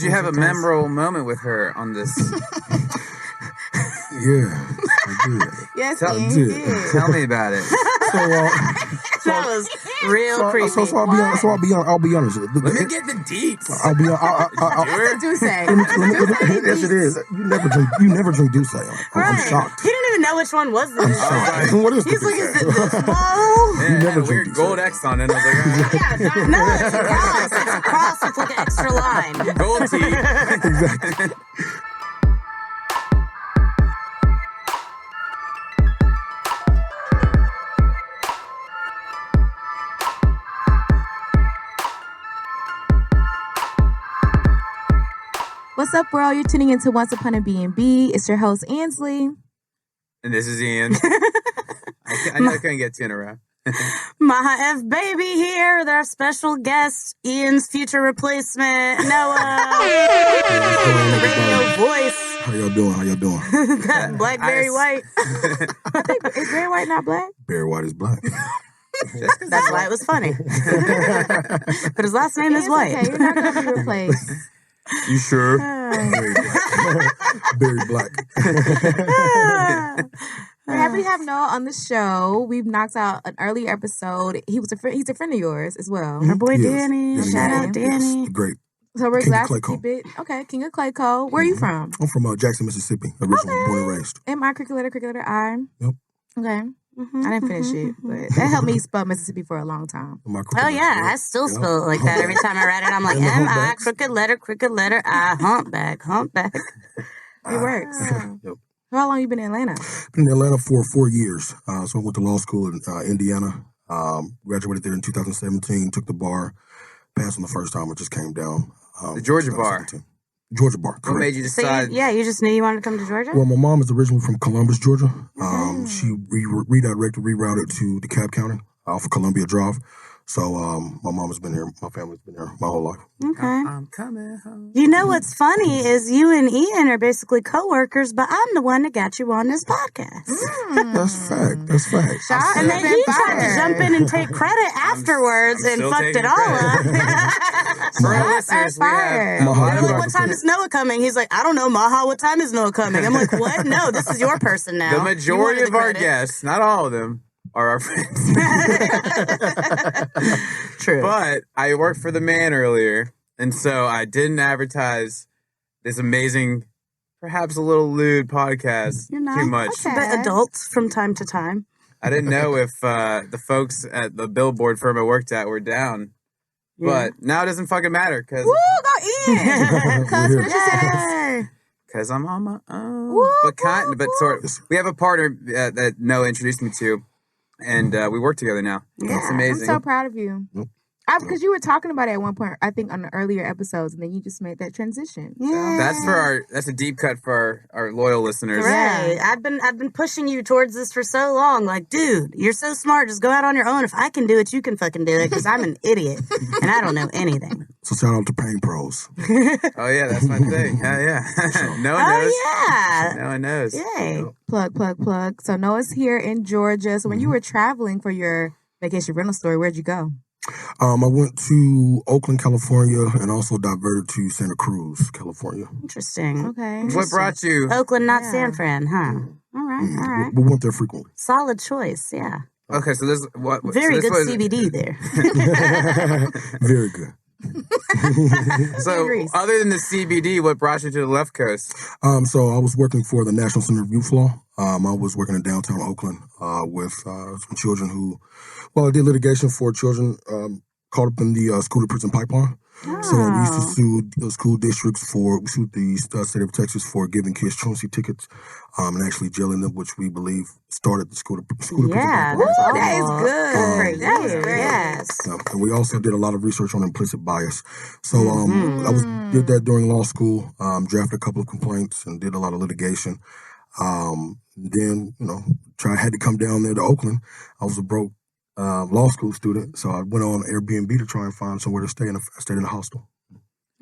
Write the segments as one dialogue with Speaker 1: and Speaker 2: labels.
Speaker 1: you have a memorable moment with her on this?
Speaker 2: Yeah, I did.
Speaker 3: Yes,
Speaker 1: Tell me about it.
Speaker 3: That was real creepy.
Speaker 2: I'll be honest.
Speaker 1: Let me get the deets.
Speaker 2: I'll be
Speaker 3: That's a Douce.
Speaker 2: Yes, it is. You never drink Douce. I'm shocked.
Speaker 3: He didn't even know which one was the Douce.
Speaker 2: What is
Speaker 3: He's
Speaker 2: the
Speaker 3: like,
Speaker 2: Douce?
Speaker 3: is it this bottle?
Speaker 1: Yeah,
Speaker 2: never
Speaker 1: had a weird
Speaker 2: drink
Speaker 1: gold X on it. I was like,
Speaker 3: No, it's a cross. It's a cross with like an extra line.
Speaker 1: gold teeth.
Speaker 2: Exactly.
Speaker 4: What's up, world? You're tuning into Once Upon A BNB. It's your host, Annsleigh.
Speaker 1: And this is Ian. I know I couldn't get two in a row.
Speaker 3: Maha F. Baby here with our special guest, Ian's future replacement, Noah. The radio voice.
Speaker 2: How y'all doing?
Speaker 3: That Blackberry White.
Speaker 4: I think, is Barry White not black?
Speaker 2: Barry White is black.
Speaker 3: That's why it was funny. But his last name is White.
Speaker 4: Okay, you're not going to be replaced.
Speaker 1: You sure?
Speaker 2: Very black.
Speaker 4: We're happy to have Noah on the show. We've knocked out an earlier episode. He's a friend of yours as well.
Speaker 3: Our boy
Speaker 2: Yes.
Speaker 3: Danny.
Speaker 2: Danny.
Speaker 3: Shout out Danny.
Speaker 2: Yes, great.
Speaker 4: So we're
Speaker 2: King
Speaker 4: glad
Speaker 2: of
Speaker 4: to
Speaker 2: Clayco.
Speaker 4: keep it. Okay, King of Clayco. Where are you from?
Speaker 2: I'm from Jackson, Mississippi. Originally born and raised.
Speaker 4: M.I. Crickletter I.
Speaker 2: Yep.
Speaker 4: Okay.
Speaker 3: Mm-hmm,
Speaker 4: I didn't finish it, but that helped me spell Mississippi for a long time.
Speaker 3: Oh yeah, I still spell it like that every time I write it. I'm like M-I, crooked letter I, humpback.
Speaker 4: It works.
Speaker 2: Yep.
Speaker 4: How long you been in Atlanta?
Speaker 2: Been in Atlanta for 4 years. So I went to law school in Indiana. Graduated there in 2017. Took the bar. Passed on the first time. I just came down.
Speaker 1: The Georgia bar.
Speaker 2: 2017. Georgia bar. Correct.
Speaker 1: What made you decide?
Speaker 3: You just knew you wanted to come to Georgia?
Speaker 2: Well, my mom is originally from Columbus, Georgia. She rerouted to DeKalb County off of Columbia Drive. So my mom has been here. My family's been here my whole life.
Speaker 3: Okay.
Speaker 1: I'm coming home.
Speaker 3: You know what's funny is you and Ian are basically co-workers, but I'm the one that got you on this podcast.
Speaker 2: That's fact.
Speaker 3: And then he tried to jump in and take credit afterwards
Speaker 1: I'm
Speaker 3: and
Speaker 1: still
Speaker 3: fucked
Speaker 1: taking
Speaker 3: it all
Speaker 1: credit.
Speaker 3: up.
Speaker 1: For our listeners, we have
Speaker 2: Maha,
Speaker 3: I'm like,
Speaker 2: good
Speaker 3: what time is Noah coming? He's like, I don't know, Maha, what time is Noah coming? I'm like, what? No, this is your person now.
Speaker 1: the majority
Speaker 3: You
Speaker 1: of
Speaker 3: wanted
Speaker 1: our
Speaker 3: the
Speaker 1: guests, not all of them, are our friends.
Speaker 3: True.
Speaker 1: But I worked for the man earlier, and so I didn't advertise this amazing, perhaps a little lewd podcast
Speaker 3: You're not.
Speaker 1: too much.
Speaker 4: Okay.
Speaker 3: But adults from time to time.
Speaker 1: I didn't know if the folks at the billboard firm I worked at were down.
Speaker 3: Yeah.
Speaker 1: But now it doesn't fucking matter because
Speaker 4: Woo, go in! Cuz, what you say?
Speaker 1: I'm on my own.
Speaker 4: Woo,
Speaker 1: But we have a partner that Noah introduced me to, and we work together now.
Speaker 3: Yeah.
Speaker 1: It's
Speaker 4: I'm
Speaker 1: amazing.
Speaker 4: so proud of you.
Speaker 2: Yep.
Speaker 4: Because you were talking about it at one point, I think, on the earlier episodes, and then you just made that transition.
Speaker 3: Yeah.
Speaker 1: That's a deep cut for our loyal listeners.
Speaker 3: Right. I've been pushing you towards this for so long. Like, dude, you're so smart. Just go out on your own. If I can do it, you can fucking do it. Because I'm an idiot and I don't know anything.
Speaker 2: So shout out to Pain Pros.
Speaker 1: Oh yeah, that's my thing. Hell yeah. No one knows.
Speaker 3: Oh yeah.
Speaker 1: No one knows.
Speaker 3: Yay.
Speaker 4: Plug. So Noah's here in Georgia. So when you were traveling for your vacation rental story, where'd you go?
Speaker 2: I went to Oakland, California, and also diverted to Santa Cruz, California.
Speaker 3: Interesting.
Speaker 4: Okay.
Speaker 1: What brought you?
Speaker 3: Oakland, not
Speaker 4: Yeah.
Speaker 3: San Fran, huh? All right.
Speaker 2: We went there frequently.
Speaker 3: Solid choice. Yeah.
Speaker 1: Okay, so this what?
Speaker 3: Very
Speaker 1: so this
Speaker 3: good
Speaker 1: was-
Speaker 3: CBD there.
Speaker 2: Very good.
Speaker 1: So
Speaker 4: Grease.
Speaker 1: other than the CBD, what brought you to the left coast?
Speaker 2: So I was working for the National Center of Youth Law. I was working in downtown Oakland with some children who, I did litigation for children caught up in the school to prison pipeline. So we used to sue the school districts we sued the state of Texas for giving kids truancy tickets and actually jailing them, which we believe started the school to prison
Speaker 3: Yeah,
Speaker 2: pipeline.
Speaker 3: that's
Speaker 4: that is
Speaker 3: awful.
Speaker 4: good.
Speaker 3: That is
Speaker 4: Yeah.
Speaker 3: great. Yes.
Speaker 2: And we also did a lot of research on implicit bias. So did that during law school, drafted a couple of complaints and did a lot of litigation. Then, had to come down there to Oakland. I was a broke law school student, so I went on Airbnb to try and find somewhere to stay, and I stayed in a hostel.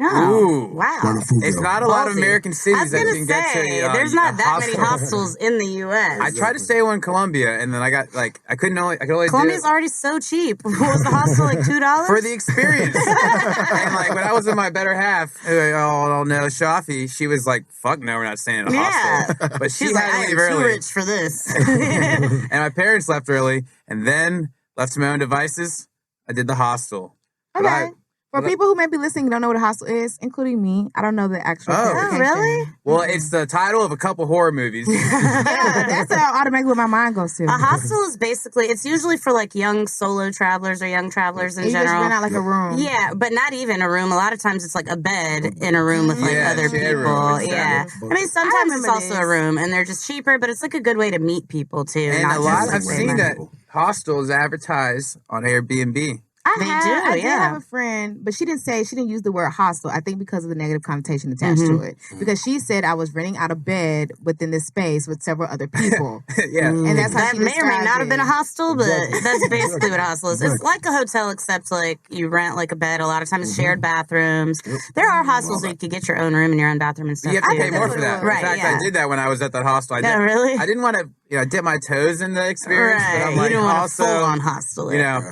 Speaker 3: Oh,
Speaker 1: Ooh.
Speaker 3: wow.
Speaker 2: Right in Fruitvale.
Speaker 1: It's not a lot of
Speaker 3: Ballsy.
Speaker 1: American
Speaker 3: I
Speaker 1: cities
Speaker 3: was
Speaker 1: that
Speaker 3: gonna
Speaker 1: can get to
Speaker 3: say,
Speaker 1: a,
Speaker 3: there's not
Speaker 1: a
Speaker 3: that many
Speaker 1: hostel.
Speaker 3: hostels in the U.S.
Speaker 1: I tried to stay one in Colombia, and then I got I could only
Speaker 3: Columbia's
Speaker 1: do it
Speaker 3: already so cheap. What was the hostel, like $2?
Speaker 1: for the experience. And like when I was with my better half, oh no, Shafi, she was like, "Fuck no, we're not staying in a hostel." But she
Speaker 3: She's like,
Speaker 1: had
Speaker 3: I
Speaker 1: to
Speaker 3: am
Speaker 1: leave
Speaker 3: too
Speaker 1: early,
Speaker 3: rich for this.
Speaker 1: and my parents left early, and then left to my own devices. I did the hostel. But
Speaker 4: Okay. For
Speaker 1: but I-
Speaker 4: people who may be listening and don't know what a hostel is, including me, I don't know the actual.
Speaker 1: Oh.
Speaker 3: Oh, really?
Speaker 1: Well, it's the title of a couple horror movies.
Speaker 4: Yeah, that's how automatically what my mind goes to.
Speaker 3: A hostel is basically, it's usually for like young solo travelers or young travelers in
Speaker 4: You just
Speaker 3: general.
Speaker 4: rent out like a room.
Speaker 3: Yeah, but not even a room. A lot of times it's like a bed in a room with like
Speaker 1: Yeah,
Speaker 3: other
Speaker 1: shared
Speaker 3: people.
Speaker 1: room.
Speaker 3: Yeah. I mean, sometimes it's
Speaker 4: remember
Speaker 3: also a
Speaker 4: this.
Speaker 3: room and they're just cheaper, but it's like a good way to meet people too.
Speaker 1: And
Speaker 3: not
Speaker 1: a lot,
Speaker 3: just
Speaker 1: I've
Speaker 3: like
Speaker 1: seen
Speaker 3: rent.
Speaker 1: that hostels advertised on Airbnb.
Speaker 3: They do,
Speaker 4: I did
Speaker 3: yeah.
Speaker 4: have a friend, but she didn't use the word hostel. I think because of the negative connotation attached to it. Because she said I was renting out a bed within this space with several other people.
Speaker 1: Yeah.
Speaker 4: And that's how
Speaker 3: That
Speaker 4: she
Speaker 3: may or may
Speaker 4: described
Speaker 3: not have been a
Speaker 4: it.
Speaker 3: hostel, but
Speaker 2: Exactly.
Speaker 3: that's basically what a hostel is. It's like a hotel, except like you rent like a bed. A lot of times, shared bathrooms. There are hostels where you could get your own room and your own bathroom and stuff.
Speaker 1: You have to
Speaker 3: too.
Speaker 1: pay more for that.
Speaker 3: Right,
Speaker 1: In fact,
Speaker 3: yeah.
Speaker 1: I did that when I was at that hostel.
Speaker 3: Yeah, really?
Speaker 1: I didn't want to, dip my toes in the experience, but
Speaker 3: Right.
Speaker 1: I'm
Speaker 3: You
Speaker 1: like,
Speaker 3: don't want
Speaker 1: also,
Speaker 3: a full on hostel.
Speaker 1: yeah.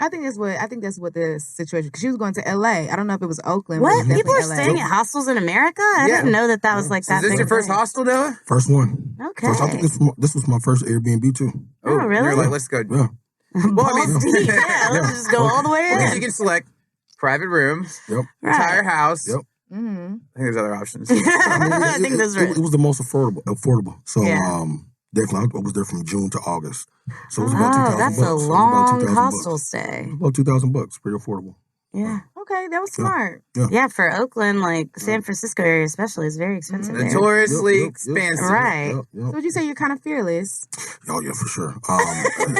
Speaker 4: I think that's what the situation. Because she was going to L.A. I don't know if it was Oakland. but it
Speaker 3: What?
Speaker 4: was
Speaker 3: People are
Speaker 4: definitely
Speaker 3: staying
Speaker 4: LA.
Speaker 3: at hostels in America? I
Speaker 1: Yeah.
Speaker 3: didn't know that was like
Speaker 1: Is
Speaker 3: that
Speaker 1: this
Speaker 3: big.
Speaker 1: your first
Speaker 3: thing.
Speaker 1: hostel, Noah?
Speaker 2: First one.
Speaker 3: Okay.
Speaker 2: First, I think this was my first Airbnb too.
Speaker 3: Oh, really?
Speaker 1: You're like, let's go.
Speaker 2: Yeah.
Speaker 1: Well, I mean,
Speaker 3: Balls deep. Yeah, let's just go all the way
Speaker 1: because
Speaker 3: in.
Speaker 1: you can select private rooms,
Speaker 2: Yep.
Speaker 1: entire house.
Speaker 2: Yep.
Speaker 4: Mm-hmm.
Speaker 1: I think there's other options.
Speaker 3: I think that's right.
Speaker 2: It was the most affordable. So
Speaker 3: Yeah.
Speaker 2: definitely I was there from June to August. So it was about
Speaker 3: Oh,
Speaker 2: 2,000
Speaker 3: that's
Speaker 2: bucks.
Speaker 3: a
Speaker 2: So it was about
Speaker 3: long
Speaker 2: 2,000
Speaker 3: hostel
Speaker 2: bucks.
Speaker 3: stay.
Speaker 2: About $2,000, pretty affordable.
Speaker 3: Yeah.
Speaker 4: Okay, that was smart.
Speaker 3: Yeah, for Oakland, like San Francisco area especially, is very expensive there.
Speaker 1: Notoriously
Speaker 2: Yep.
Speaker 1: expensive.
Speaker 3: Right.
Speaker 4: So would you say you're kind of fearless?
Speaker 2: Oh yeah, for sure. And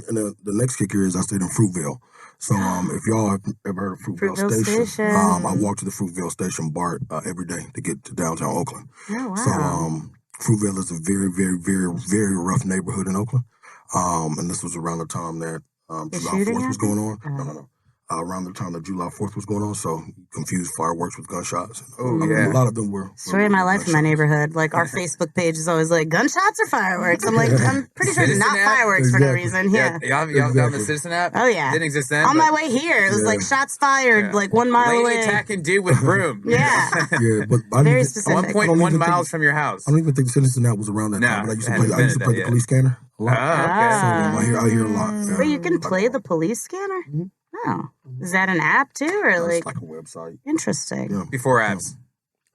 Speaker 2: the next kicker is I stayed in Fruitvale. So if y'all have ever heard of Fruitvale
Speaker 3: Fruitvale
Speaker 2: Station,
Speaker 3: Station.
Speaker 2: I walk to the Fruitvale Station BART every day to get to downtown Oakland.
Speaker 3: Oh, wow.
Speaker 2: So Fruitvale is a very, very, very, very rough neighborhood in Oakland. And this was around the time that July
Speaker 3: shooting
Speaker 2: 4th was going on.
Speaker 3: happened?
Speaker 2: No. Around the time that July 4th was going on, so confused fireworks with gunshots.
Speaker 1: Oh,
Speaker 2: A
Speaker 1: yeah.
Speaker 2: lot of them were.
Speaker 3: Story of my life in my
Speaker 2: gunshots.
Speaker 3: neighborhood. Like our Facebook page is always like gunshots or fireworks. I'm like, I'm pretty sure
Speaker 1: Citizen
Speaker 3: not
Speaker 1: app?
Speaker 3: fireworks for no
Speaker 2: Exactly.
Speaker 3: reason. Yeah.
Speaker 1: Y'all down the
Speaker 2: Exactly.
Speaker 1: Citizen app?
Speaker 3: Oh, yeah.
Speaker 1: Didn't exist then.
Speaker 3: On
Speaker 1: but
Speaker 3: my way here, it was
Speaker 2: Yeah.
Speaker 3: like shots fired
Speaker 1: Yeah.
Speaker 3: like 1 mile
Speaker 1: lady
Speaker 3: away.
Speaker 1: attacking dude with broom.
Speaker 3: Yeah.
Speaker 2: Yeah, but I
Speaker 3: Very
Speaker 2: don't even-
Speaker 3: specific.
Speaker 2: I don't
Speaker 1: 1.1
Speaker 2: even
Speaker 1: miles
Speaker 2: think-
Speaker 1: from your house.
Speaker 2: I don't even think Citizen App was around that
Speaker 1: No,
Speaker 2: time. But I used
Speaker 1: it
Speaker 2: to play.
Speaker 1: hadn't
Speaker 2: I used to
Speaker 1: been
Speaker 2: play
Speaker 1: that
Speaker 2: the
Speaker 1: yet.
Speaker 2: police scanner a lot.
Speaker 1: Oh, okay.
Speaker 3: Ah.
Speaker 2: So I hear a lot.
Speaker 3: Wait, you can play the police scanner?
Speaker 2: Mhm.
Speaker 3: Oh. Is that an app too? Or
Speaker 2: It's
Speaker 3: like,
Speaker 2: like a website.
Speaker 3: interesting.
Speaker 2: Yeah.
Speaker 1: Before apps.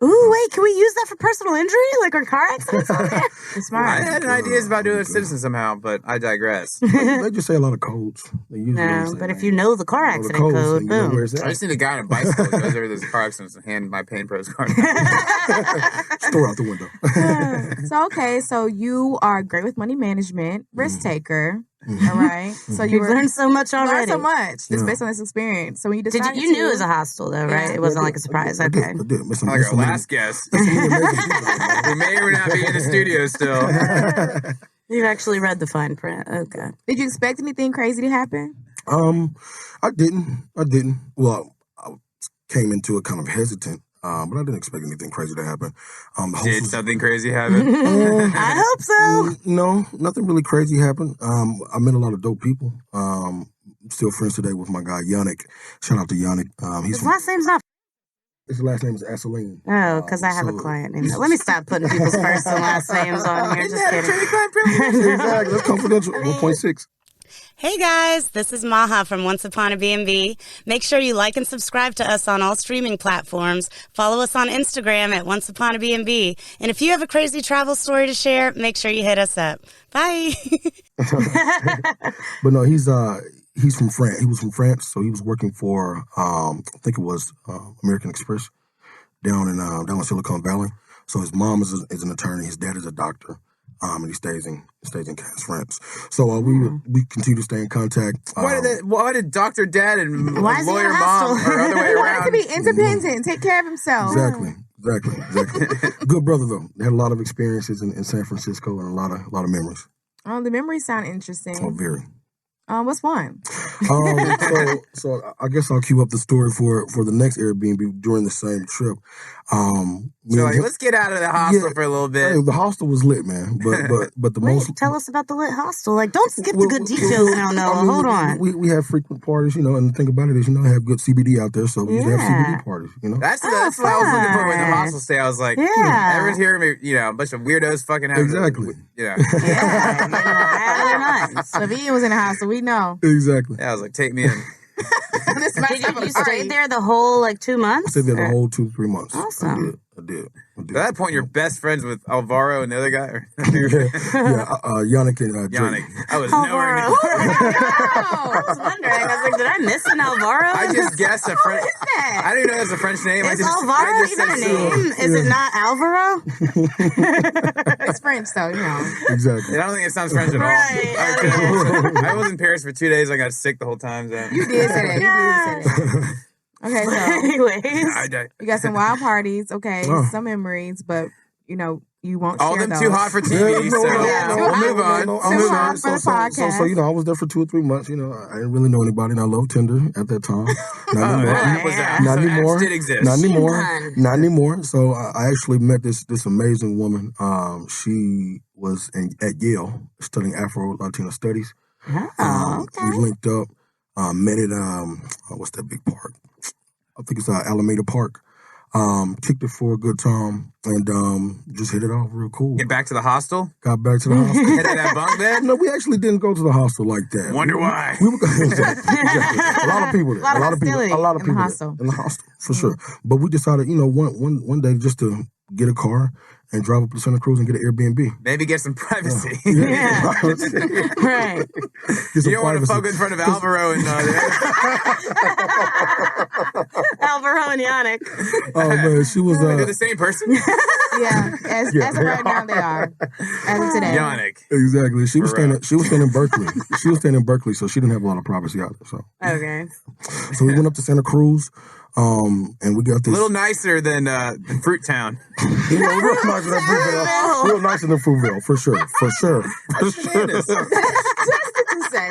Speaker 3: Ooh, wait, can we use that for personal injury? Like our car accidents on there?
Speaker 4: It's
Speaker 1: I
Speaker 4: smart.
Speaker 1: had ideas about doing a Citizen somehow, but I digress.
Speaker 2: They just say a lot of codes. They usually don't
Speaker 3: No,
Speaker 2: say
Speaker 3: but if
Speaker 2: names.
Speaker 3: you know the car
Speaker 2: Know the
Speaker 3: accident
Speaker 2: codes,
Speaker 3: code,
Speaker 2: then you know
Speaker 3: boom.
Speaker 2: where it's
Speaker 1: I
Speaker 2: at.
Speaker 1: just need a guy on a bicycle who goes over those car accidents and hand my Pain Pros card.
Speaker 2: Just throw it out the window.
Speaker 4: So you are great with money management, risk taker.
Speaker 2: Mhm.
Speaker 4: All right. So you
Speaker 3: You've
Speaker 4: were
Speaker 3: learned so much
Speaker 4: learned
Speaker 3: already.
Speaker 4: so much just
Speaker 2: Yeah.
Speaker 4: based on this experience. So when you
Speaker 3: Did
Speaker 4: decided
Speaker 3: you knew it was a hostel though, right?
Speaker 4: Yeah.
Speaker 3: It wasn't
Speaker 2: I
Speaker 3: like a
Speaker 2: did.
Speaker 3: surprise.
Speaker 2: I did.
Speaker 3: Okay.
Speaker 2: I did. Miss some-
Speaker 1: like
Speaker 2: miss
Speaker 1: our
Speaker 2: some
Speaker 1: last guest,
Speaker 2: miss some amazing people,
Speaker 1: who may or may not be in the studio still.
Speaker 2: man.
Speaker 3: You've actually read the fine print. Okay.
Speaker 4: Did you expect anything crazy to happen?
Speaker 2: I didn't. Well, I came into it kind of hesitant, but I didn't expect anything crazy to happen. The host
Speaker 1: Did
Speaker 2: was-
Speaker 1: something crazy happen?
Speaker 3: I hope so.
Speaker 2: No, nothing really crazy happened. I met a lot of dope people. Still friends today with my guy Yannick. Shout out to Yannick. He's
Speaker 3: His
Speaker 2: from,
Speaker 3: last name's not.
Speaker 2: his last name is Asseline.
Speaker 3: Oh, because I have a
Speaker 2: So-
Speaker 3: client named that. Let me stop putting people's first and last names on here. Just kidding.
Speaker 2: Exactly. That's confidential. 1.6.
Speaker 3: Hey guys, this is Maha from Once Upon A BNB. Make sure you like and subscribe to us on all streaming platforms. Follow us on Instagram at Once Upon A BNB. And if you have a crazy travel story to share, make sure you hit us up. Bye.
Speaker 2: But no, he's from France. He was from France, so he was working for I think it was American Express down in Silicon Valley. So his mom is an attorney. His dad is a doctor. And he stays in Cannes, France. So we continue to stay in contact.
Speaker 1: Why did Dr. Dad and
Speaker 3: Why is he
Speaker 1: lawyer
Speaker 3: in a
Speaker 1: mom
Speaker 3: hostel?
Speaker 1: or other way
Speaker 4: He wanted to
Speaker 1: around?
Speaker 4: be independent, take care of himself.
Speaker 2: Exactly. Good brother though. They had a lot of experiences in San Francisco and a lot of memories.
Speaker 4: Oh, the memories sound interesting.
Speaker 2: Oh, very.
Speaker 4: What's one?
Speaker 2: So I guess I'll queue up the story for the next Airbnb during the same trip.
Speaker 1: So let's get out of the hostel for a little bit.
Speaker 2: Hey, the hostel was lit, man. But the most.
Speaker 3: Tell us about the lit hostel. Like, don't skip the good details now, Noah. Hold on.
Speaker 2: We have frequent parties, and the thing about it is, they have good CBD out there, so we used to have CBD parties,
Speaker 1: That's what I was looking for with the hostel stay. I was like, everyone's hearing me, a bunch of weirdos fucking having
Speaker 2: exactly.
Speaker 4: Nice. So Vivian was in the hostel, we know.
Speaker 2: Exactly.
Speaker 1: Yeah, I was like, take me in.
Speaker 3: You stayed there the whole 2 months?
Speaker 2: I stayed there the whole 2-3 months.
Speaker 3: Awesome.
Speaker 2: I did.
Speaker 1: At that point, you're best friends with Alvaro and the other guy?
Speaker 2: Yannick and
Speaker 1: Yannick.
Speaker 2: Jake.
Speaker 1: I was nowhere near.
Speaker 3: I was wondering. I was like, did I miss an Alvaro?
Speaker 1: I just guessed a French.
Speaker 4: What is that?
Speaker 1: I didn't know it was a French name.
Speaker 3: Is Alvaro even a name? Is it not Alvaro?
Speaker 4: It's French, so,
Speaker 2: Exactly.
Speaker 1: I don't think it sounds French at all.
Speaker 3: Right.
Speaker 1: I was in Paris for 2 days. I got sick the whole time. So.
Speaker 4: You did say that. Okay, so
Speaker 3: anyways,
Speaker 4: you got some wild parties. Okay, some memories, but you won't
Speaker 1: all
Speaker 4: share
Speaker 1: them
Speaker 4: those.
Speaker 1: too hot for TV. I'll move on.
Speaker 4: Too hot for the podcast.
Speaker 2: So I was there for 2 or 3 months. I didn't really know anybody, and I loved Tinder at that time. Not anymore.
Speaker 1: Did exist.
Speaker 2: Not anymore. So I actually met this amazing woman. She was at Yale studying Afro-Latino studies.
Speaker 3: okay.
Speaker 2: We linked up. Met at what's that big park? I think it's Alameda Park. Kicked it for a good time and just hit it off real cool.
Speaker 1: Get back to the hostel?
Speaker 2: Got back to the hostel.
Speaker 1: Hit that bunk bed?
Speaker 2: No, we actually didn't go to the hostel like that.
Speaker 1: Wonder why.
Speaker 2: We were exactly. A lot of people there.
Speaker 4: A lot of people
Speaker 2: in the hostel for sure. But we decided, one day just to get a car and drive up to Santa Cruz and get an Airbnb.
Speaker 1: Maybe get some privacy.
Speaker 3: Right.
Speaker 1: You don't want to fuck in front of Alvaro and
Speaker 3: Alvaro and Yannick.
Speaker 2: Oh man, she was.
Speaker 1: They're the same person.
Speaker 4: As of right now they are. As of today.
Speaker 1: Yannick.
Speaker 2: Exactly. She was staying in Berkeley. She was staying in Berkeley, so she didn't have a lot of privacy out there. So.
Speaker 3: Okay.
Speaker 2: So we went up to Santa Cruz. And we got this
Speaker 1: a little nicer than Fruit Town.
Speaker 2: real nicer than Fruitville. Real nicer than Fruitville, for sure.
Speaker 1: That's what
Speaker 4: you say.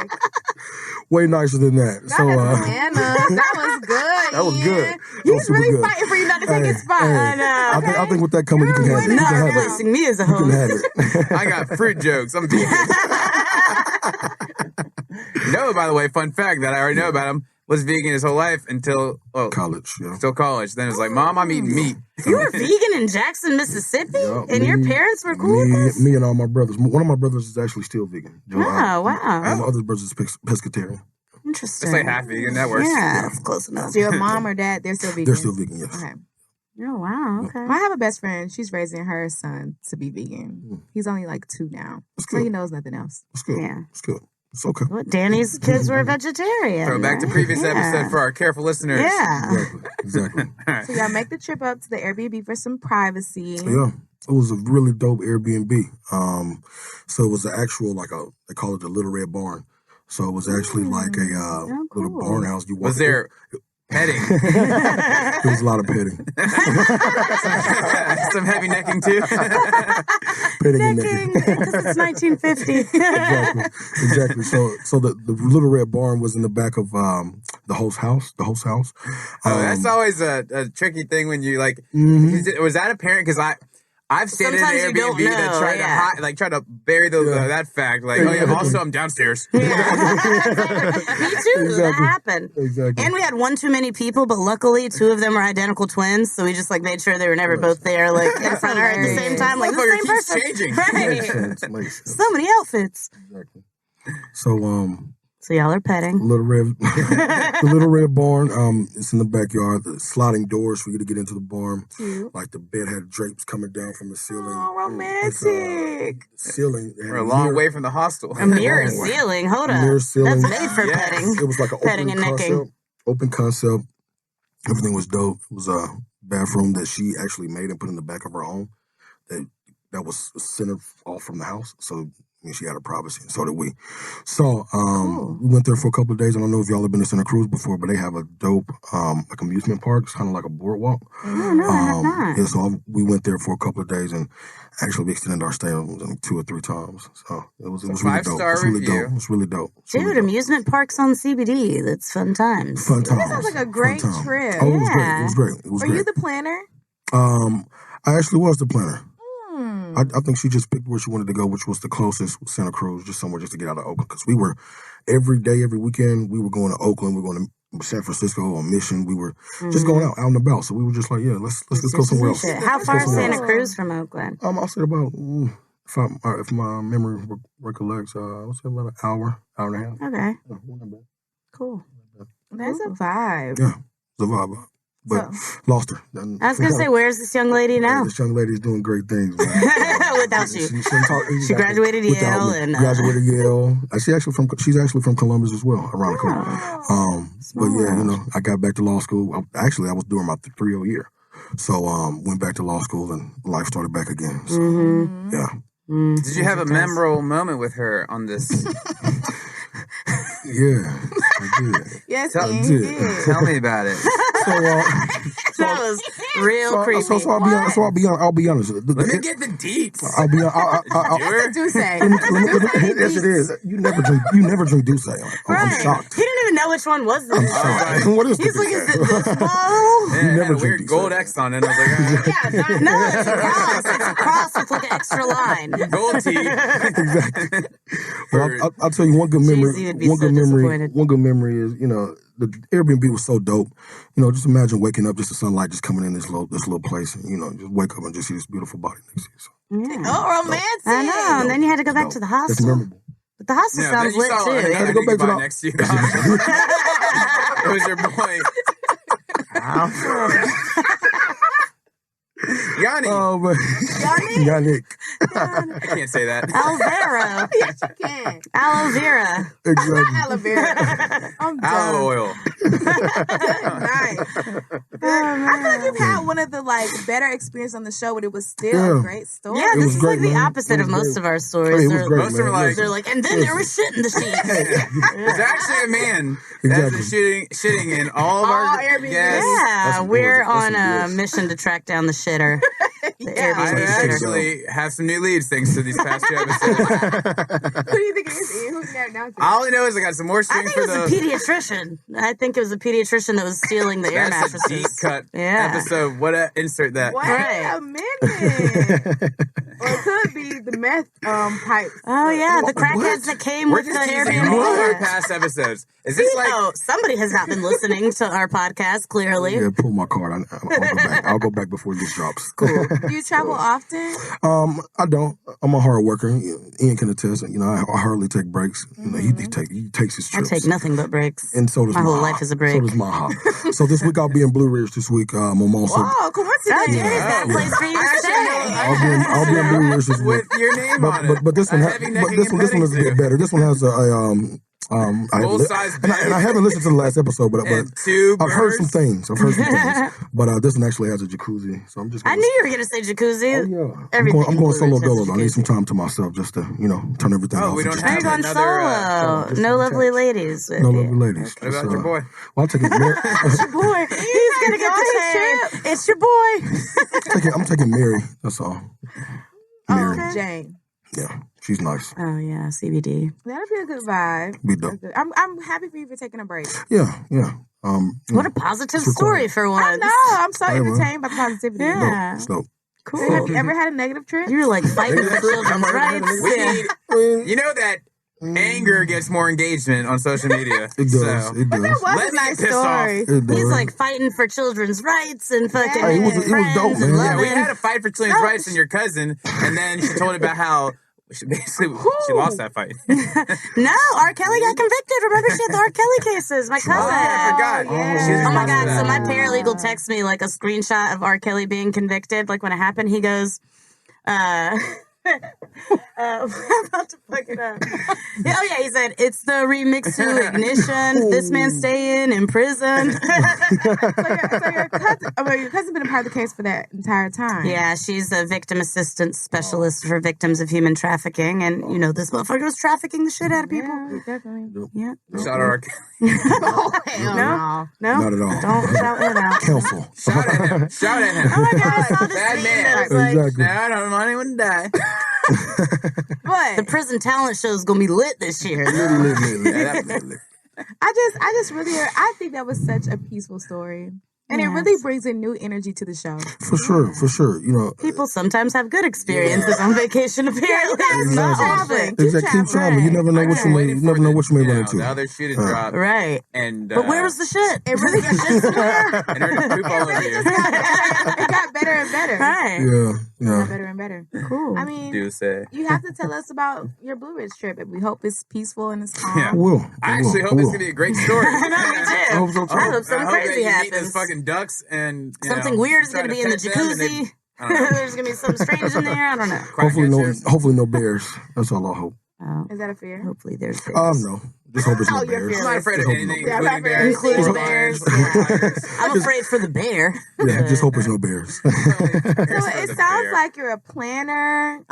Speaker 2: Way nicer than that. So
Speaker 4: that was good.
Speaker 2: That was good.
Speaker 4: He's really fighting for you not to take his spot.
Speaker 3: I know.
Speaker 2: I think with that coming, you can have it. You
Speaker 3: Not
Speaker 2: can have
Speaker 3: replacing
Speaker 2: it.
Speaker 3: me as a
Speaker 2: You
Speaker 3: host.
Speaker 2: can have it.
Speaker 1: I got fruit jokes. I'm vegan. Noah, by the way, fun fact that I already know about him, was vegan his whole life until
Speaker 2: college.
Speaker 1: Until college. Then it was like, Mom, I'm eating meat.
Speaker 3: You were vegan in Jackson, Mississippi? And your parents were cool with this?
Speaker 2: Me and all my brothers. One of my brothers is actually still vegan.
Speaker 3: Wow.
Speaker 2: And my other brother is pescatarian.
Speaker 3: Interesting.
Speaker 1: It's like half vegan. That works.
Speaker 3: Yeah, that's close enough.
Speaker 4: So your mom or dad, they're still vegan?
Speaker 2: They're still vegan, yes.
Speaker 4: Okay.
Speaker 3: Oh, wow. Okay.
Speaker 4: I have a best friend. She's raising her son to be vegan. He's only 2 now. So he knows nothing else.
Speaker 2: It's good.
Speaker 3: Yeah.
Speaker 2: It's good. It's okay.
Speaker 3: Well, Danny's kids were vegetarian.
Speaker 1: Throw back to previous episode for our careful listeners.
Speaker 3: Yeah.
Speaker 2: Exactly.
Speaker 4: So y'all make the trip up to the Airbnb for some privacy.
Speaker 2: Yeah. It was a really dope Airbnb. So it was an actual, they call it the Little Red Barn. So it was actually like a little barn house.
Speaker 1: Was there petting?
Speaker 2: There was a lot of petting.
Speaker 1: Some heavy necking too.
Speaker 2: Petting and necking.
Speaker 3: Because it's 1950.
Speaker 2: Exactly. So the Little Red Barn was in the back of the host house.
Speaker 1: That's always a tricky thing when you was that apparent? Because I've stayed in an Airbnb that tried to hide, tried to bury that fact. Also I'm downstairs.
Speaker 3: Me too. That happened.
Speaker 2: Exactly.
Speaker 3: And we had one too many people, but luckily 2 of them were identical twins, so we just made sure they were never both there, in front of her at the same time. Like the same person.
Speaker 1: Changing.
Speaker 3: Right.
Speaker 2: Makes sense.
Speaker 3: So many outfits.
Speaker 2: Exactly. So
Speaker 3: y'all are petting.
Speaker 2: The Little Red Barn. It's in the backyard. The sliding doors for you to get into the barn.
Speaker 3: Cute.
Speaker 2: Like the bed had drapes coming down from the ceiling.
Speaker 3: Oh, romantic.
Speaker 2: Ceiling.
Speaker 1: We're a long way from the hostel.
Speaker 3: A mirror ceiling. Hold up.
Speaker 2: Mirror ceiling.
Speaker 3: That's made for petting.
Speaker 2: It was like an
Speaker 3: petting
Speaker 2: open
Speaker 3: and
Speaker 2: concept.
Speaker 3: necking.
Speaker 2: Open concept. Everything was dope. It was a bathroom that she actually made and put in the back of her home. That was centered off from the house. So she had her privacy, and so did we. So we went there for a couple of days. I don't know if y'all have been to Santa Cruz before, but they have a dope like amusement park. It's kind of like a boardwalk.
Speaker 3: Oh, no, I have not.
Speaker 2: Yeah, so we went there for a couple of days, and actually we extended our stay like 2 or 3 times. So it was really dope. It was really dope. It was really dope.
Speaker 3: Dude, amusement parks on CBD. That's fun times.
Speaker 2: Fun times.
Speaker 4: That sounds like a great trip.
Speaker 2: Oh, it was great. It was great. It was
Speaker 4: Were
Speaker 2: great.
Speaker 4: you the planner?
Speaker 2: I actually was the planner. I think she just picked where she wanted to go, which was the closest, Santa Cruz, just somewhere just to get out of Oakland. Because we were, every day, every weekend, we were going to Oakland, we were going to San Francisco on mission. We were just going out and about. So we were just like, yeah, let's go somewhere else.
Speaker 3: How far is Santa Cruz from Oakland?
Speaker 2: I'll say about, if my memory recollects, I'll say about an hour and a half.
Speaker 3: Okay.
Speaker 2: Yeah,
Speaker 3: cool.
Speaker 4: That's a vibe.
Speaker 2: Yeah, it's a vibe. But lost her.
Speaker 3: I was going to say, where's this young lady now?
Speaker 2: This young lady is doing great things.
Speaker 3: Without you. She graduated Yale.
Speaker 2: Graduated Yale. She's actually from Columbus as well, around the corner. But yeah, I got back to law school. I was doing my 3-0 year. So went back to law school and life started back again. So, yeah.
Speaker 1: Did you have a memorable moment with her on this?
Speaker 2: Yeah, I did.
Speaker 4: Yes,
Speaker 2: I did.
Speaker 1: Tell me about it.
Speaker 3: That was real creepy.
Speaker 2: So I'll be honest.
Speaker 1: Let me get the deets.
Speaker 2: I'll be
Speaker 4: That's a Douce.
Speaker 2: Yes, it is. You never drink Douce. I'm shocked.
Speaker 3: He didn't even know which one was this.
Speaker 2: What is
Speaker 3: He's like, is it this bottle?
Speaker 1: Yeah,
Speaker 2: You never
Speaker 1: had a weird
Speaker 2: drink
Speaker 1: gold
Speaker 2: Douce.
Speaker 1: X on it. I was like,
Speaker 3: No, it's a cross. It's a cross with like an extra line.
Speaker 1: gold tea.
Speaker 2: Exactly. Well, I'll tell you one good memory.
Speaker 3: Jeez, he would be so disappointed.
Speaker 2: One good memory is the Airbnb was so dope. Just imagine waking up, just the sunlight just coming in this little place, and just wake up and just see this beautiful body next to you. So,
Speaker 3: Yeah.
Speaker 4: Oh, romantic.
Speaker 3: I know. And then you had to go back to the
Speaker 2: that's
Speaker 3: hostel.
Speaker 2: memorable.
Speaker 3: But the hostel sounds lit too.
Speaker 1: I
Speaker 2: had to go back to the
Speaker 1: next to you. It was your boy. Yanni.
Speaker 2: Oh, but Yannick.
Speaker 1: I can't say that.
Speaker 3: Aloe vera.
Speaker 4: Yes, you can.
Speaker 3: Aloe vera.
Speaker 2: Exactly.
Speaker 4: Aloe vera. I'm done.
Speaker 1: Aloe oil.
Speaker 4: Nice. I feel like you've had one of the better experiences on the show, but it was still a great story.
Speaker 3: Yeah, this
Speaker 2: was
Speaker 3: is
Speaker 2: great,
Speaker 3: like the
Speaker 2: man.
Speaker 3: opposite of most of our stories.
Speaker 2: It was great,
Speaker 1: Most of them are
Speaker 2: man.
Speaker 3: They're like, and then there was shit in the sheets.
Speaker 1: There's actually a man that's been shitting in all of our
Speaker 4: Airbnb.
Speaker 1: Yes.
Speaker 3: Yeah,
Speaker 2: some
Speaker 3: we're
Speaker 2: good. That's
Speaker 3: on
Speaker 2: some
Speaker 3: a
Speaker 2: good.
Speaker 3: mission to track down the shitter. The
Speaker 4: Yeah.
Speaker 1: I
Speaker 3: Airbnb shitter.
Speaker 1: actually have some new leads thanks to these past 2 episodes.
Speaker 4: Who do you think it is, Ian? Who's that now?
Speaker 1: All I know is I got some more
Speaker 3: I
Speaker 1: strings
Speaker 3: think
Speaker 1: for
Speaker 3: it was a pediatrician. I think it was a pediatrician that was stealing the air
Speaker 1: That's a
Speaker 3: mattresses.
Speaker 1: deep cut
Speaker 3: Yeah.
Speaker 1: episode. Insert that.
Speaker 4: Wait
Speaker 3: Right.
Speaker 4: a minute. Or it could be the meth pipe.
Speaker 3: Oh yeah, the
Speaker 2: What?
Speaker 3: crackheads that came
Speaker 1: We're
Speaker 3: with the
Speaker 1: just teasing
Speaker 3: Airbnb.
Speaker 1: all our
Speaker 3: Yeah.
Speaker 1: past episodes. Is this like
Speaker 3: Somebody has not been listening to our podcast, clearly.
Speaker 2: Yeah, pull my card. I'll go back. I'll go back before this drops.
Speaker 3: Cool.
Speaker 4: Do you travel often?
Speaker 2: I don't. I'm a hard worker. Ian can attest. I hardly take breaks. He takes his
Speaker 3: I
Speaker 2: trips.
Speaker 3: take nothing but breaks.
Speaker 2: And so does
Speaker 3: My whole
Speaker 2: Maha.
Speaker 3: life is a break.
Speaker 2: So does Maha. So this week I'll be in Blue Ridge. This week I'm also.
Speaker 4: Oh, coincidence.
Speaker 3: That is that place for you to stay.
Speaker 2: I'll be in Blue Ridge this week.
Speaker 1: with your name on it?
Speaker 2: But this one, this one is a bit better. This one has
Speaker 1: Full-size bed.
Speaker 2: and I haven't listened to the last episode, but
Speaker 1: And 2
Speaker 2: I've heard some
Speaker 1: birds.
Speaker 2: things. But this one actually has a jacuzzi, so I'm just.
Speaker 3: I knew you were going to say jacuzzi.
Speaker 2: Oh, yeah.
Speaker 3: Everything
Speaker 2: I'm going
Speaker 3: in
Speaker 2: solo
Speaker 3: Blue Ridge has
Speaker 2: dolo.
Speaker 3: a
Speaker 2: I need some
Speaker 3: jacuzzi.
Speaker 2: time to myself just to turn everything
Speaker 1: Oh,
Speaker 2: off.
Speaker 1: we
Speaker 2: and
Speaker 1: don't
Speaker 2: just
Speaker 3: Are
Speaker 1: have
Speaker 3: you going
Speaker 1: another,
Speaker 3: solo? No lovely ladies with
Speaker 2: no
Speaker 3: you.
Speaker 2: lovely ladies.
Speaker 1: What about
Speaker 2: Just,
Speaker 1: your boy?
Speaker 2: Well, I'll take it.
Speaker 3: Boy, he's going to get the chain. It's your boy.
Speaker 2: I'm taking Mary. That's all. Mary.
Speaker 4: Oh, Jane.
Speaker 2: Yeah, she's nice.
Speaker 3: Oh, yeah, CBD.
Speaker 4: That'll be a good vibe.
Speaker 2: Be dope.
Speaker 4: I'm happy for you for taking a break.
Speaker 2: Yeah.
Speaker 3: What a positive
Speaker 2: It's required.
Speaker 3: story for
Speaker 4: I
Speaker 3: once.
Speaker 4: know. I'm so
Speaker 2: Hey, man.
Speaker 4: entertained by the positivity.
Speaker 3: Yeah.
Speaker 2: It's dope.
Speaker 3: Cool.
Speaker 4: Have you ever had a negative trip?
Speaker 3: You're like fighting for children's rights.
Speaker 1: We
Speaker 3: Yeah.
Speaker 1: need, you know that anger gets more engagement on social media.
Speaker 2: It does.
Speaker 1: So,
Speaker 2: It
Speaker 4: That
Speaker 2: does.
Speaker 4: was
Speaker 1: Let
Speaker 4: a
Speaker 1: me
Speaker 4: nice
Speaker 1: get pissed off.
Speaker 4: story.
Speaker 2: It does.
Speaker 3: He's like fighting for children's rights and fucking
Speaker 4: Hey,
Speaker 2: it was
Speaker 3: friends
Speaker 2: dope,
Speaker 3: and
Speaker 2: man.
Speaker 1: yeah,
Speaker 3: loving.
Speaker 1: we had a fight for children's rights and your cousin, and then she told about how she lost that fight.
Speaker 3: No, R. Kelly got convicted. Remember, she had the R. Kelly cases. My cousin.
Speaker 1: Oh, yeah, I forgot.
Speaker 4: yeah.
Speaker 1: She was
Speaker 3: Oh my
Speaker 1: responsible
Speaker 3: God.
Speaker 1: for
Speaker 3: So
Speaker 1: that.
Speaker 3: my paralegal texted me like a screenshot of R. Kelly being convicted. Like when it happened, he goes, I'm about to fuck it up. He said, it's the remix to Ignition. This man staying in prison.
Speaker 4: So your cousin's been a part of the case for that entire time.
Speaker 3: Yeah, she's a victim assistance specialist for victims of human trafficking. And, this motherfucker was trafficking the shit out of people.
Speaker 4: Yeah, definitely.
Speaker 3: Yeah.
Speaker 1: Shout out our
Speaker 4: Oh, hell
Speaker 3: No?
Speaker 2: Not at all.
Speaker 3: Don't shout it out.
Speaker 2: Counsel.
Speaker 1: Shout at him. Shout at him.
Speaker 3: Oh my God, I saw this
Speaker 1: Bad
Speaker 3: scene
Speaker 1: man.
Speaker 3: that was like,
Speaker 2: Exactly.
Speaker 1: I don't want anyone to die.
Speaker 4: But
Speaker 3: the prison talent show is going to be lit this year.
Speaker 4: I just really, I think that was such a peaceful story. And it really brings a new energy to the show.
Speaker 2: For sure.
Speaker 3: People sometimes have good experiences on vacation, apparently.
Speaker 2: Exactly. Keep traveling. You never know what you may. You never know what you may run into.
Speaker 1: The other shit is dropped.
Speaker 3: Right.
Speaker 1: And
Speaker 3: but where was the shit?
Speaker 4: It really got shit somewhere.
Speaker 1: And there's poop all over you.
Speaker 4: It got better and better.
Speaker 3: Right.
Speaker 4: It got better and better.
Speaker 3: Cool.
Speaker 4: I mean,
Speaker 1: Do say.
Speaker 4: you have to tell us about your Blue Ridge trip. We hope it's peaceful and it's calm.
Speaker 1: Yeah.
Speaker 2: I will.
Speaker 1: I actually hope it's gonna be a great story.
Speaker 3: I know, me too.
Speaker 2: I hope so too.
Speaker 3: I hope something
Speaker 1: I hope
Speaker 3: crazy
Speaker 1: that you meet
Speaker 3: happens.
Speaker 1: those fucking ducks and
Speaker 3: Something weird is
Speaker 1: try
Speaker 3: going to
Speaker 1: to
Speaker 3: be in the
Speaker 1: pet them and they-
Speaker 3: jacuzzi.
Speaker 1: I don't know.
Speaker 3: There's going to be something strange in there. I don't know.
Speaker 2: Hopefully no bears. That's all I hope.
Speaker 3: Oh,
Speaker 4: Is that a fear?
Speaker 3: hopefully there's
Speaker 2: No. Just hope it's no
Speaker 4: Oh, you're
Speaker 2: bears.
Speaker 1: I'm not afraid of
Speaker 2: Just hope
Speaker 1: anything,
Speaker 2: no
Speaker 4: bears.
Speaker 1: including bears.
Speaker 3: Including
Speaker 1: lions,
Speaker 3: bears.
Speaker 1: tigers.
Speaker 3: I'm afraid for the bear.
Speaker 2: Yeah, just hope it's no bears.
Speaker 4: So it sounds like you're a planner.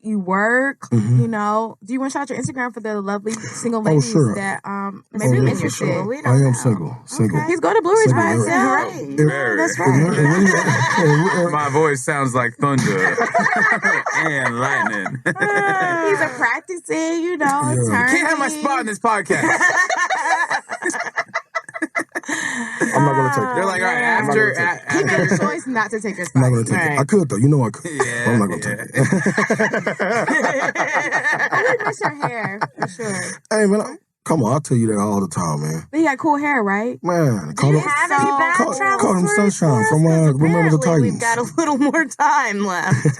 Speaker 4: You work.
Speaker 2: Mhm.
Speaker 4: Do you want to shout out your Instagram for the lovely single ladies
Speaker 2: sure.
Speaker 4: that maybe
Speaker 2: Oh,
Speaker 4: you're
Speaker 2: yeah, for
Speaker 4: interested?
Speaker 2: sure.
Speaker 3: We don't
Speaker 2: I am
Speaker 3: know.
Speaker 2: single.
Speaker 4: He's going to Blue Ridge by
Speaker 2: Single,
Speaker 4: himself.
Speaker 3: Right.
Speaker 1: Very.
Speaker 3: That's right.
Speaker 1: My voice sounds like thunder and lightning.
Speaker 4: He's a practicing, attorney.
Speaker 1: Can't have my spot in this podcast.
Speaker 2: I'm not gonna take it.
Speaker 1: They're like, all right,
Speaker 2: I'm not
Speaker 1: after,
Speaker 2: gonna take
Speaker 4: He made
Speaker 1: after
Speaker 4: a choice not to take your
Speaker 2: I'm not
Speaker 4: spot.
Speaker 2: gonna take
Speaker 3: Right.
Speaker 2: it. I could though. You know I could.
Speaker 1: Yeah,
Speaker 2: But I'm not gonna take it.
Speaker 4: I would miss your hair, for sure.
Speaker 2: Hey man, come on, I tell you that all the time, man.
Speaker 4: But he had cool hair, right?
Speaker 2: Man,
Speaker 3: Do you have any bad
Speaker 2: call
Speaker 3: travel
Speaker 2: him
Speaker 3: stories
Speaker 2: Sunshine
Speaker 3: for
Speaker 2: from
Speaker 3: us? 'Cause
Speaker 2: Remember the
Speaker 3: apparently
Speaker 2: Titans.
Speaker 3: We've got a little more time left.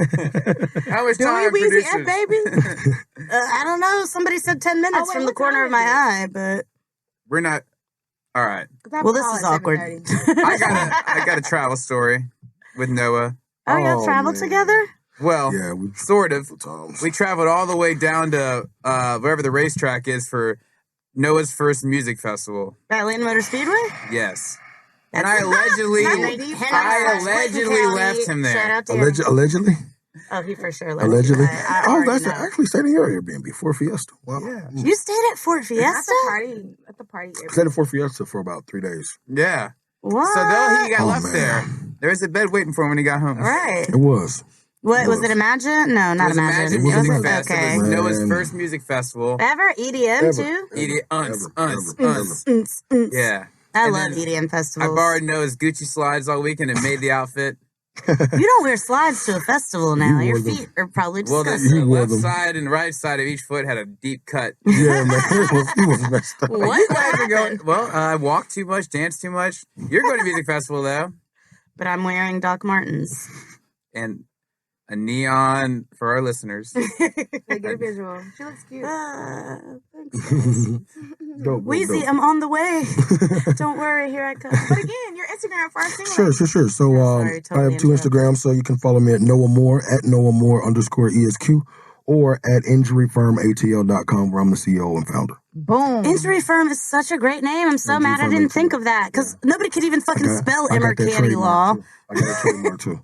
Speaker 1: how much
Speaker 4: Do
Speaker 1: time
Speaker 4: we Weezy
Speaker 1: producers?
Speaker 4: F, baby?
Speaker 3: I don't know. Somebody said 10 minutes
Speaker 4: wait,
Speaker 3: from the
Speaker 4: what
Speaker 3: corner
Speaker 4: time
Speaker 3: of my
Speaker 4: is it?
Speaker 3: eye, but
Speaker 1: We're not. All right.
Speaker 3: well, this is awkward.
Speaker 1: I got a travel story with Noah.
Speaker 3: Oh, y'all
Speaker 2: Oh,
Speaker 3: travel
Speaker 2: man.
Speaker 3: together?
Speaker 2: Yeah,
Speaker 1: Well,
Speaker 2: we
Speaker 1: sort of.
Speaker 2: times.
Speaker 1: We traveled all the way down to wherever the racetrack is for Noah's first music festival.
Speaker 3: At Land Motor Speedway?
Speaker 1: Yes.
Speaker 3: That's
Speaker 1: And I allegedly,
Speaker 3: Henry
Speaker 1: left him there.
Speaker 3: Shout out to him.
Speaker 2: Allegedly?
Speaker 3: Oh, he for sure left.
Speaker 2: Allegedly?
Speaker 3: I
Speaker 2: Oh,
Speaker 3: already
Speaker 2: that's
Speaker 3: know.
Speaker 2: actually stayed in your Airbnb, Fort Fiesta. Wow.
Speaker 1: Yeah.
Speaker 3: You stayed at Fort
Speaker 4: At
Speaker 3: Fiesta?
Speaker 4: the party. At the party.
Speaker 2: Stayed at Fort Fiesta for about 3 days.
Speaker 1: Yeah.
Speaker 3: What?
Speaker 1: So though he got
Speaker 2: Oh,
Speaker 1: left
Speaker 2: man.
Speaker 1: there, there was a bed waiting for him when he got home.
Speaker 3: Right.
Speaker 2: It was.
Speaker 3: What, was it Imagine? No,
Speaker 1: It
Speaker 3: not
Speaker 1: was
Speaker 3: Imagine.
Speaker 1: Imagine
Speaker 2: It was
Speaker 1: Music
Speaker 2: Imagine.
Speaker 1: Fest.
Speaker 3: Okay.
Speaker 1: It was Noah's
Speaker 2: Man.
Speaker 1: first music festival.
Speaker 3: Ever? EDM
Speaker 2: Ever.
Speaker 3: too?
Speaker 1: EDM,
Speaker 2: Ever.
Speaker 1: Yeah.
Speaker 3: I
Speaker 1: And
Speaker 3: love
Speaker 1: then
Speaker 3: EDM
Speaker 1: I
Speaker 3: festivals.
Speaker 1: borrowed Noah's Gucci slides all weekend and made the outfit.
Speaker 3: You don't wear slides to a festival now.
Speaker 2: You
Speaker 3: Your
Speaker 2: wore them.
Speaker 3: feet are probably
Speaker 1: Well,
Speaker 3: disgusting.
Speaker 1: the
Speaker 2: You wore
Speaker 1: left
Speaker 2: them.
Speaker 1: side and right side of each foot had a deep cut.
Speaker 2: Yeah, man. He was messed up.
Speaker 3: What
Speaker 1: You guys are
Speaker 3: happened?
Speaker 1: going. Well, I walked too much, danced too much. You're going to music festival though,
Speaker 3: But I'm wearing Doc Martens.
Speaker 1: and a neon for our listeners.
Speaker 4: They get a visual. She looks cute.
Speaker 2: Dope,
Speaker 3: Weezy,
Speaker 2: dope.
Speaker 3: I'm on the way. Don't worry, here I come.
Speaker 4: But again, your Instagram for our single.
Speaker 2: Sure. So
Speaker 3: sorry,
Speaker 2: I
Speaker 3: totally
Speaker 2: have 2
Speaker 3: interrupted.
Speaker 2: Instagrams, so you can follow me at Noah Moore, at Noah Moore _ESQ, or at injuryfirmatl.com, where I'm the CEO and founder.
Speaker 4: Boom.
Speaker 3: Injury Firm is such a great name. I'm so
Speaker 2: Injury
Speaker 3: mad I
Speaker 2: Firm
Speaker 3: didn't
Speaker 2: ATL.
Speaker 3: think of that because nobody could even fucking spell
Speaker 2: I got that
Speaker 3: Emercanty
Speaker 2: trademark,
Speaker 3: Law.
Speaker 2: too. I got that trademark too.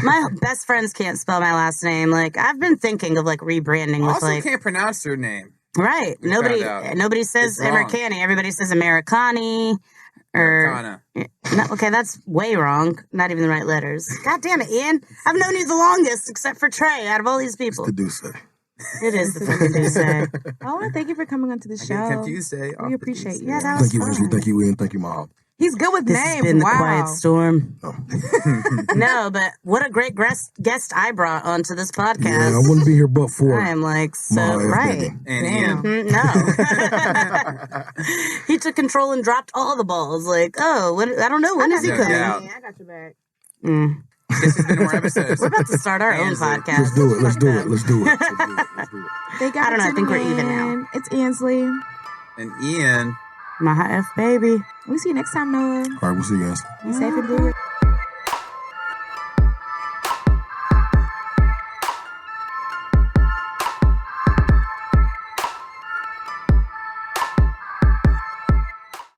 Speaker 3: My best friends can't spell my last name. Like I've been thinking of like rebranding with
Speaker 1: Also,
Speaker 3: like
Speaker 1: can't pronounce your name.
Speaker 3: right.
Speaker 1: We found
Speaker 3: Nobody
Speaker 1: out.
Speaker 3: says
Speaker 1: It's wrong.
Speaker 3: Emercanty. Everybody says Americani. Or
Speaker 1: Americana.
Speaker 3: no, okay, that's way wrong. Not even the right letters. God damn it, Ian! I've known you the longest, except for Trey. Out of all these people,
Speaker 2: The Duce.
Speaker 3: it is the fucking do say.
Speaker 4: I want to thank you for coming onto the
Speaker 1: I get
Speaker 4: show.
Speaker 1: confused.
Speaker 4: We appreciate you.
Speaker 3: Yeah, that was
Speaker 2: Thank you,
Speaker 3: fun.
Speaker 2: Wesley. Thank you, Ian. Thank you, Maha.
Speaker 4: He's good with
Speaker 3: This
Speaker 4: names.
Speaker 3: has been the
Speaker 4: wow.
Speaker 3: Quiet Storm.
Speaker 2: Oh.
Speaker 3: No, but what a great guest I brought onto this podcast.
Speaker 2: Yeah, I wouldn't be here but for
Speaker 3: I am like so
Speaker 2: Maha F,
Speaker 3: right.
Speaker 2: baby.
Speaker 1: And
Speaker 3: Damn.
Speaker 1: Ian.
Speaker 3: No. He took control and dropped all the balls. Like, oh, I don't know. When is he
Speaker 1: No
Speaker 3: coming?
Speaker 1: doubt.
Speaker 4: I got your back.
Speaker 3: Mm.
Speaker 1: This has been more episodes.
Speaker 3: We're about to start our own
Speaker 1: Ansley.
Speaker 3: podcast.
Speaker 2: Let's do it. Let's do it. Let's do it.
Speaker 4: Thank y'all
Speaker 3: I don't know,
Speaker 4: for
Speaker 3: I think we're
Speaker 4: tuning
Speaker 3: even now.
Speaker 4: in. It's Ansley.
Speaker 1: And Ian.
Speaker 3: Maha F, baby.
Speaker 4: We'll see you next time, Noah.
Speaker 2: All right, we'll see you guys.
Speaker 4: Be safe and blue.